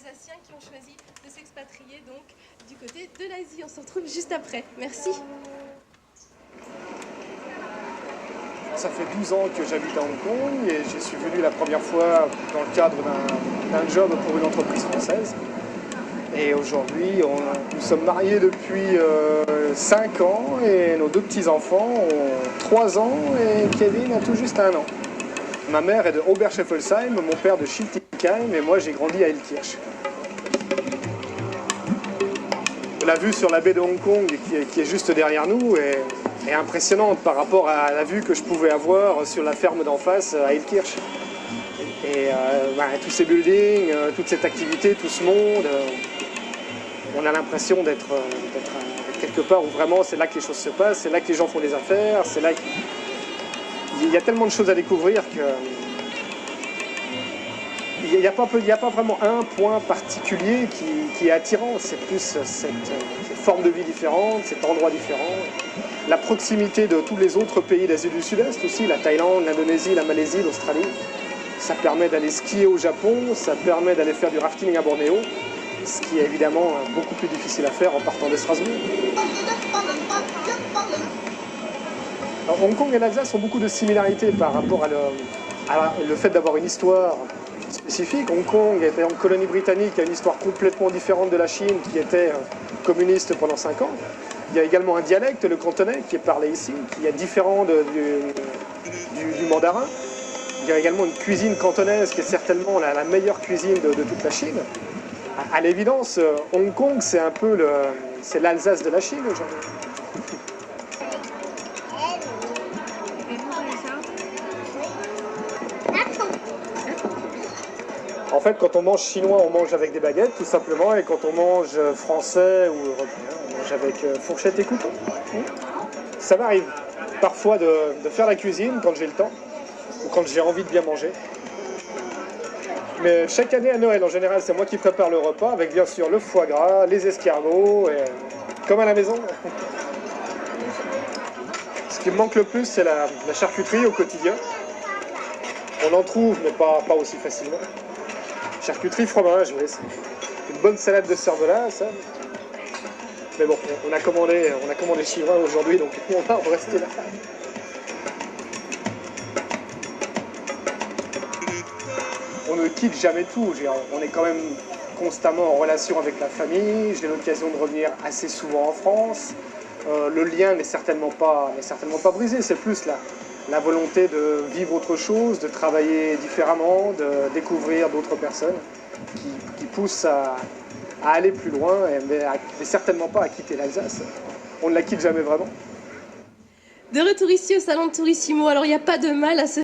Alsaciens qui ont choisi de s'expatrier donc du côté de l'Asie. On se retrouve juste après. Merci. Ça fait 12 ans que j'habite à Hong Kong et j'y suis venu la première fois dans le cadre d'un job pour une entreprise française. Et aujourd'hui, nous sommes mariés depuis 5 ans et nos 2 petits-enfants ont 3 ans et Kevin a tout juste 1 an. Ma mère est de Oberscheffelsheim, mon père de Schiltigheim et moi j'ai grandi à Elkirch. La vue sur la baie de Hong Kong qui est juste derrière nous est impressionnante par rapport à la vue que je pouvais avoir sur la ferme d'en face à Elkirch. Et tous ces buildings, toute cette activité, tout ce monde, on a l'impression d'être quelque part où vraiment c'est là que les choses se passent, c'est là que les gens font des affaires, c'est là qu'il y a tellement de choses à découvrir que il n'y a pas vraiment un point particulier qui est attirant, c'est plus cette forme de vie différente, cet endroit différent, la proximité de tous les autres pays d'Asie du Sud-Est aussi, la Thaïlande, l'Indonésie, la Malaisie, l'Australie. Ça permet d'aller skier au Japon, ça permet d'aller faire du rafting à Bornéo, ce qui est évidemment beaucoup plus difficile à faire en partant de Strasbourg. Alors, Hong Kong et l'Alsace ont beaucoup de similarités par rapport à le fait d'avoir une histoire spécifique. Hong Kong était en colonie britannique, a une histoire complètement différente de la Chine qui était communiste pendant 5 ans. Il y a également un dialecte, le cantonais, qui est parlé ici, qui est différent du mandarin. Il y a également une cuisine cantonaise qui est certainement la meilleure cuisine de toute la Chine. À l'évidence, Hong Kong, c'est un peu c'est l'Alsace de la Chine aujourd'hui. En fait, quand on mange chinois, on mange avec des baguettes, tout simplement, et quand on mange français ou européen, on mange avec fourchette et couteau. Ça m'arrive parfois de faire la cuisine quand j'ai le temps, ou quand j'ai envie de bien manger. Mais chaque année à Noël, en général, c'est moi qui prépare le repas, avec bien sûr le foie gras, les escargots, et, comme à la maison. Ce qui me manque le plus, c'est la charcuterie au quotidien. On en trouve, mais pas aussi facilement. Charcuterie, fromage, oui, c'est une bonne salade de cervelas, ça. Mais bon, on a commandé chinois aujourd'hui, donc on va en rester là. On ne quitte jamais tout, on est quand même constamment en relation avec la famille, j'ai l'occasion de revenir assez souvent en France. Le lien n'est certainement pas brisé, c'est plus la volonté de vivre autre chose, de travailler différemment, de découvrir d'autres personnes qui poussent à aller plus loin, mais certainement pas à quitter l'Alsace. On ne la quitte jamais vraiment. De retour ici au salon de Tourissimo, alors il n'y a pas de mal à se